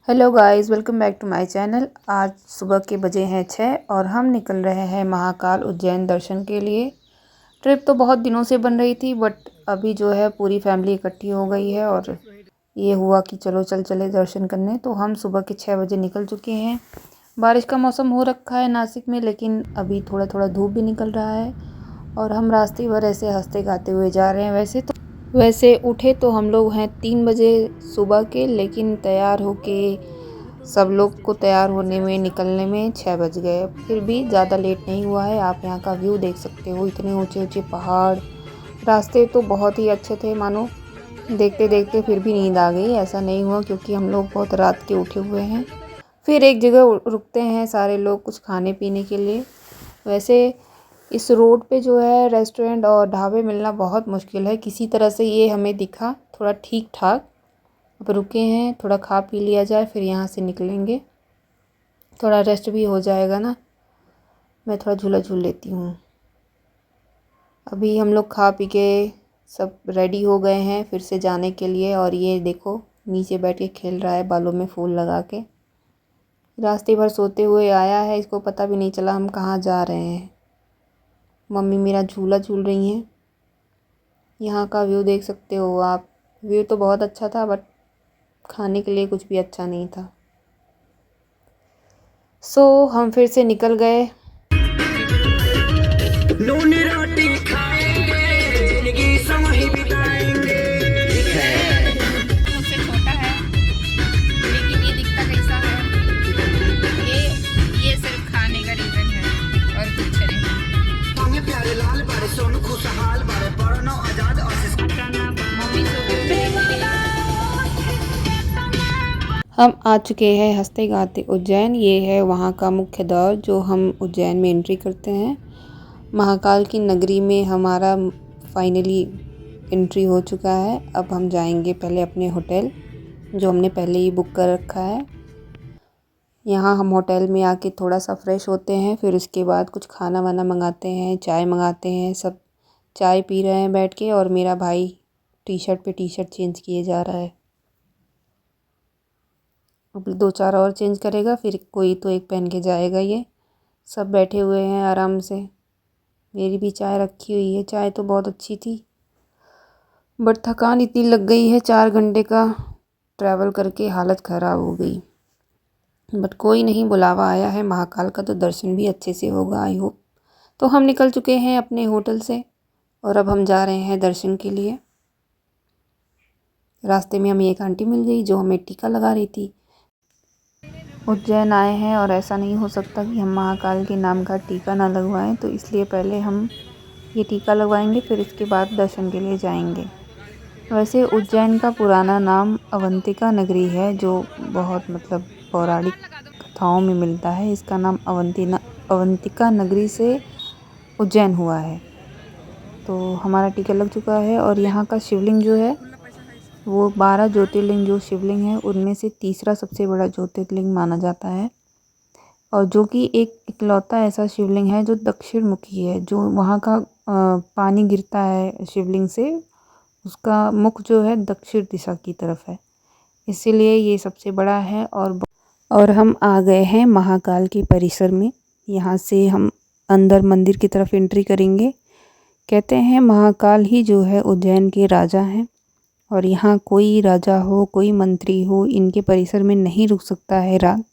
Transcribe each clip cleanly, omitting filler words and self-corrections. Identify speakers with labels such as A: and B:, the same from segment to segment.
A: Hello guys, welcome back to my channel. आज सुबह के बजे हैं 6 और हम निकल रहे हैं महाकाल उज्जैन दर्शन के लिए। ट्रिप तो बहुत दिनों से बन रही थी बट अभी जो है पूरी फैमिली इकट्ठी हो गई है और ये हुआ कि चलो चले दर्शन करने। तो हम सुबह के 6 बजे निकल चुके हैं। बारिश का मौसम हो रखा है नासिक में, लेकिन अभी थोड़ा थोड़ा धूप भी निकल रहा है और हम रास्ते भर ऐसे हंसते गाते हुए जा रहे हैं। वैसे उठे तो हम लोग हैं 3 बजे सुबह के, लेकिन तैयार होके सब लोग को तैयार होने में निकलने में 6 बज गए। फिर भी ज़्यादा लेट नहीं हुआ है। आप यहाँ का व्यू देख सकते हो, इतने ऊंचे ऊंचे पहाड़, रास्ते तो बहुत ही अच्छे थे। मानो देखते देखते फिर भी नींद आ गई। ऐसा नहीं हुआ क्योंकि हम लोग बहुत रात के उठे हुए हैं। फिर एक जगह रुकते हैं सारे लोग कुछ खाने पीने के लिए। वैसे इस रोड पे जो है रेस्टोरेंट और ढाबे मिलना बहुत मुश्किल है। किसी तरह से ये हमें दिखा थोड़ा ठीक ठाक। अब रुके हैं, थोड़ा खा पी लिया जाए फिर यहाँ से निकलेंगे। थोड़ा रेस्ट भी हो जाएगा ना। मैं थोड़ा झूला झूल लेती हूँ। अभी हम लोग खा पी के सब रेडी हो गए हैं फिर से जाने के लिए। और ये देखो नीचे बैठ के खेल रहा है बालों में फूल लगा के। रास्ते भर सोते हुए आया है, इसको पता भी नहीं चला हम कहाँ जा रहे हैं। मम्मी मेरा झूला झूल रही हैं। यहाँ का व्यू देख सकते हो आप। व्यू तो बहुत अच्छा था बट खाने के लिए कुछ भी अच्छा नहीं था। हम फिर से निकल गए।
B: नूनी रोटी खाएंगे, जिंदगी संग ही बिताएंगे।
C: मुझसे छोटा है लेकिन ये दिखता कैसा है। ये सिर्फ खाने का रीजन है और कुछ नहीं।
B: मांगे प्यारे लाल बारे सोनू खुशहाल बारे पढ़ना आजाद
C: मम्मी
A: हम आ चुके हैं हंसते गाते उज्जैन। ये है वहाँ का मुख्य द्वार जो हम उज्जैन में एंट्री करते हैं। महाकाल की नगरी में हमारा फाइनली एंट्री हो चुका है। अब हम जाएंगे पहले अपने होटल जो हमने पहले ही बुक कर रखा है। यहाँ हम होटल में आके थोड़ा सा फ्रेश होते हैं, फिर उसके बाद कुछ खाना वाना मंगाते हैं, चाय मंगाते हैं। सब चाय पी रहे हैं बैठ के और मेरा भाई टी शर्ट पे टी शर्ट चेंज किए जा रहा है। अब 2-4 और चेंज करेगा फिर कोई तो एक पहन के जाएगा। ये सब बैठे हुए हैं आराम से। मेरी भी चाय रखी हुई है। चाय तो बहुत अच्छी थी बट थकान इतनी लग गई है, 4 घंटे का ट्रैवल करके हालत ख़राब हो गई। बट कोई नहीं, बुलावा आया है महाकाल का तो दर्शन भी अच्छे से होगा आई होप। तो हम निकल चुके हैं अपने होटल से और अब हम जा रहे हैं दर्शन के लिए। रास्ते में हमें एक आंटी मिल गई जो हमें टीका लगा रही थी। उज्जैन आए हैं और ऐसा नहीं हो सकता कि हम महाकाल के नाम का टीका ना लगवाएं, तो इसलिए पहले हम ये टीका लगवाएंगे फिर इसके बाद दर्शन के लिए जाएंगे। वैसे उज्जैन का पुराना नाम अवंतिका नगरी है जो बहुत पौराणिक कथाओं में मिलता है। इसका नाम अवंतिका नगरी से उज्जैन हुआ है। तो हमारा टीका लग चुका है और यहाँ का शिवलिंग जो है वो 12 ज्योतिर्लिंग जो शिवलिंग है उनमें से तीसरा सबसे बड़ा ज्योतिर्लिंग माना जाता है। और जो कि एक इकलौता ऐसा शिवलिंग है जो दक्षिण मुखी है। जो वहाँ का पानी गिरता है शिवलिंग से, उसका मुख जो है दक्षिण दिशा की तरफ है, इसीलिए ये सबसे बड़ा है। और हम आ गए हैं महाकाल के परिसर में। यहाँ से हम अंदर मंदिर की तरफ एंट्री करेंगे। कहते हैं महाकाल ही जो है उज्जैन के राजा हैं और यहाँ कोई राजा हो कोई मंत्री हो इनके परिसर में नहीं रुक सकता है रात।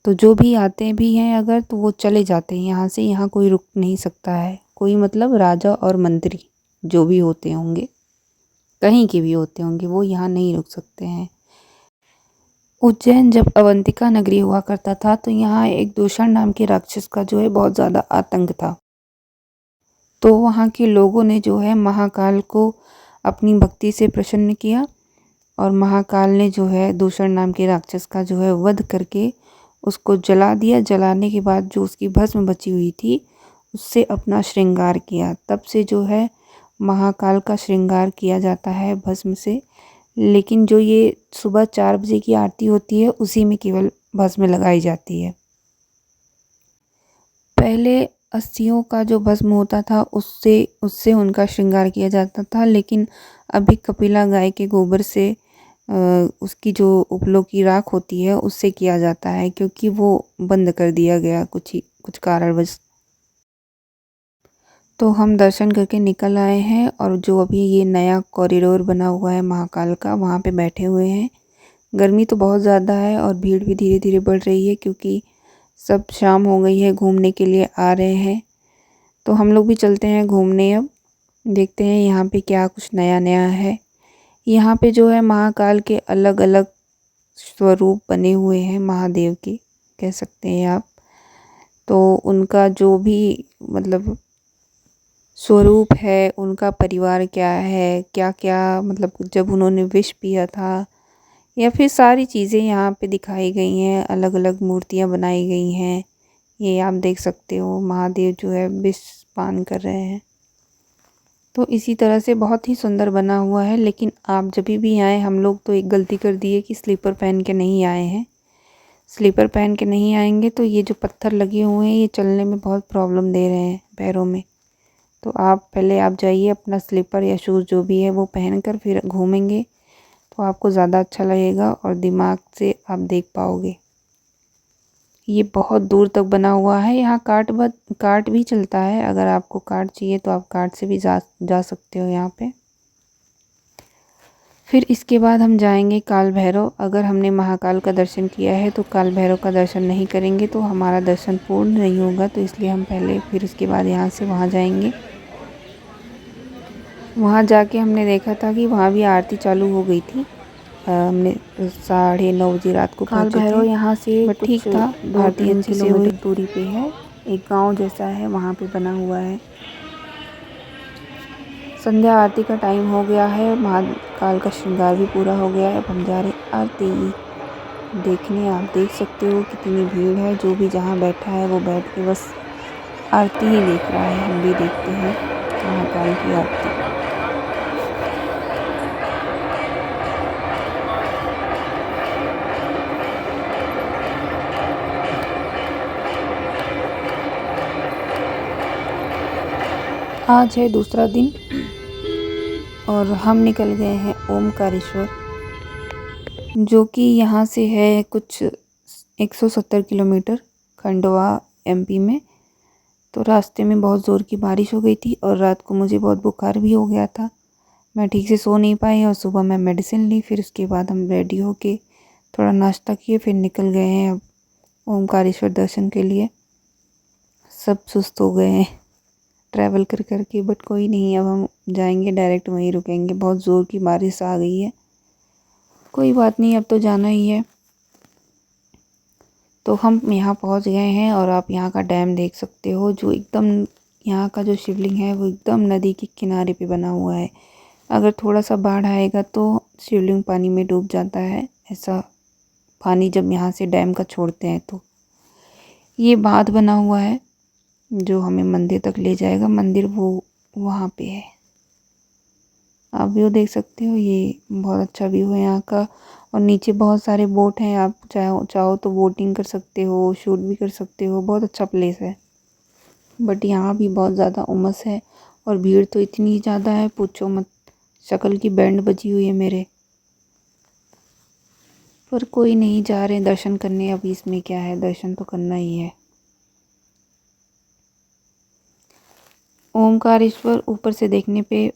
A: तो जो भी आते भी हैं अगर तो वो चले जाते हैं यहाँ से। यहाँ कोई रुक नहीं सकता है। कोई राजा और मंत्री जो भी होते होंगे, कहीं के भी होते होंगे, वो यहाँ नहीं रुक सकते हैं। उज्जैन जब अवंतिका नगरी हुआ करता था तो यहाँ एक दूषण नाम के राक्षस का जो है बहुत ज़्यादा आतंक था। तो वहाँ के लोगों ने जो है महाकाल को अपनी भक्ति से प्रसन्न किया और महाकाल ने जो है दूषण नाम के राक्षस का जो है वध करके उसको जला दिया। जलाने के बाद जो उसकी भस्म बची हुई थी उससे अपना श्रृंगार किया। तब से जो है महाकाल का श्रृंगार किया जाता है भस्म से। लेकिन जो ये सुबह 4 बजे की आरती होती है उसी में केवल भस्म लगाई जाती है। पहले अस्थियों का जो भस्म होता था उससे उनका श्रृंगार किया जाता था, लेकिन अभी कपिला गाय के गोबर से उसकी जो उपलों की राख होती है उससे किया जाता है, क्योंकि वो बंद कर दिया गया कुछ कारणवश। तो हम दर्शन करके निकल आए हैं और जो अभी ये नया कॉरिडोर बना हुआ है महाकाल का, वहाँ पे बैठे हुए हैं। गर्मी तो बहुत ज़्यादा है और भीड़ भी धीरे धीरे बढ़ रही है, क्योंकि सब शाम हो गई है, घूमने के लिए आ रहे हैं। तो हम लोग भी चलते हैं घूमने। अब देखते हैं यहाँ पे क्या कुछ नया नया है। यहाँ पे जो है महाकाल के अलग अलग स्वरूप बने हुए हैं, महादेव के कह सकते हैं आप। तो उनका जो भी मतलब स्वरूप है, उनका परिवार क्या है, क्या क्या मतलब जब उन्होंने विष पिया था, या फिर सारी चीज़ें यहाँ पे दिखाई गई हैं। अलग अलग मूर्तियाँ बनाई गई हैं। ये आप देख सकते हो, महादेव जो है विष पान कर रहे हैं। तो इसी तरह से बहुत ही सुंदर बना हुआ है। लेकिन आप जब भी आए, हम लोग तो एक गलती कर दी है कि स्लीपर पहन के नहीं आए हैं। स्लीपर पहन के नहीं आएंगे तो ये जो पत्थर लगे हुए हैं, ये चलने में बहुत प्रॉब्लम दे रहे हैं पैरों में। तो आप जाइए, अपना स्लीपर या शूज़ जो भी है वो पहन कर फिर घूमेंगे, तो आपको ज़्यादा अच्छा लगेगा और दिमाग से आप देख पाओगे। ये बहुत दूर तक बना हुआ है। यहाँ कार्ट भी चलता है। अगर आपको कार्ट चाहिए तो आप कार्ट से भी जा सकते हो यहाँ पे। फिर इसके बाद हम जाएंगे काल भैरव। अगर हमने महाकाल का दर्शन किया है तो काल भैरव का दर्शन नहीं करेंगे तो हमारा दर्शन पूर्ण नहीं होगा। तो इसलिए हम पहले फिर उसके बाद यहाँ से वहाँ जाएंगे। वहाँ जाके हमने देखा था कि वहाँ भी आरती चालू हो गई थी। हमने 9:30 बजे रात को काल भैरव यहाँ से ठीक था, आरती अच्छे से हुई। दूरी पे है, एक गांव जैसा है, वहाँ पे बना हुआ है। संध्या आरती का टाइम हो गया है, महाकाल का श्रृंगार भी पूरा हो गया है। अब हम जा रहे आरती देखने। आप देख सकते हो कितनी भीड़ है। जो भी जहाँ बैठा है वो बैठ के बस आरती ही देख रहा है। हम भी देखते हैं महाकाल की आरती। आज है दूसरा दिन और हम निकल गए हैं ओमकारेश्वर, जो कि यहाँ से है कुछ 170 किलोमीटर, खंडवा एमपी में। तो रास्ते में बहुत ज़ोर की बारिश हो गई थी और रात को मुझे बहुत बुखार भी हो गया था। मैं ठीक से सो नहीं पाई और सुबह मैं मेडिसिन ली। फिर उसके बाद हम रेडी होके थोड़ा नाश्ता किए, फिर निकल गए हैं अब ओमकारेश्वर दर्शन के लिए। सब सुस्त हो गए हैं ट्रैवल कर कर के, बट कोई नहीं, अब हम जाएंगे डायरेक्ट, वहीं रुकेंगे। बहुत ज़ोर की बारिश आ गई है, कोई बात नहीं, अब तो जाना ही है। तो हम यहाँ पहुँच गए हैं और आप यहाँ का डैम देख सकते हो, जो एकदम यहाँ का जो शिवलिंग है वो एकदम नदी के किनारे पे बना हुआ है। अगर थोड़ा सा बाढ़ आएगा तो शिवलिंग पानी में डूब जाता है। ऐसा पानी जब यहाँ से डैम का छोड़ते हैं तो ये बाँध बना हुआ है जो हमें मंदिर तक ले जाएगा। मंदिर वो वहाँ पे है, आप व्यू देख सकते हो। ये बहुत अच्छा व्यू है यहाँ का। और नीचे बहुत सारे बोट हैं, आप चाहो तो बोटिंग कर सकते हो, शूट भी कर सकते हो। बहुत अच्छा प्लेस है, बट यहाँ भी बहुत ज़्यादा उमस है और भीड़ तो इतनी ज़्यादा है पूछो मत। शक्ल की बैंड बजी हुई है मेरे, पर कोई नहीं, जा रहे हैं दर्शन करने। अभी इसमें क्या है, दर्शन तो करना ही है। ओमकारेश्वर ऊपर से देखने पे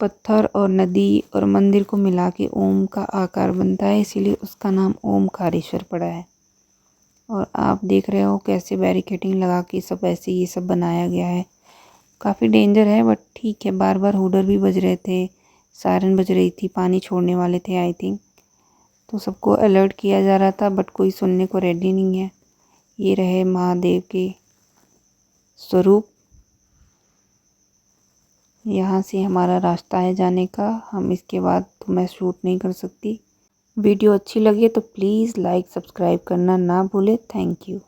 A: पत्थर और नदी और मंदिर को मिला के ओम का आकार बनता है, इसीलिए उसका नाम ओमकारेश्वर पड़ा है। और आप देख रहे हो कैसे बैरिकेडिंग लगा के सब ऐसे ये सब बनाया गया है। काफ़ी डेंजर है बट ठीक है। बार बार हुडर भी बज रहे थे, सायरन बज रही थी, पानी छोड़ने वाले थे आई थिंक। तो सबको अलर्ट किया जा रहा था बट कोई सुनने को रेडी नहीं है। ये रहे महादेव के स्वरूप। यहाँ से हमारा रास्ता है जाने का। हम इसके बाद तो मैं शूट नहीं कर सकती। वीडियो अच्छी लगे तो प्लीज़ लाइक सब्सक्राइब करना ना भूले। Thank you.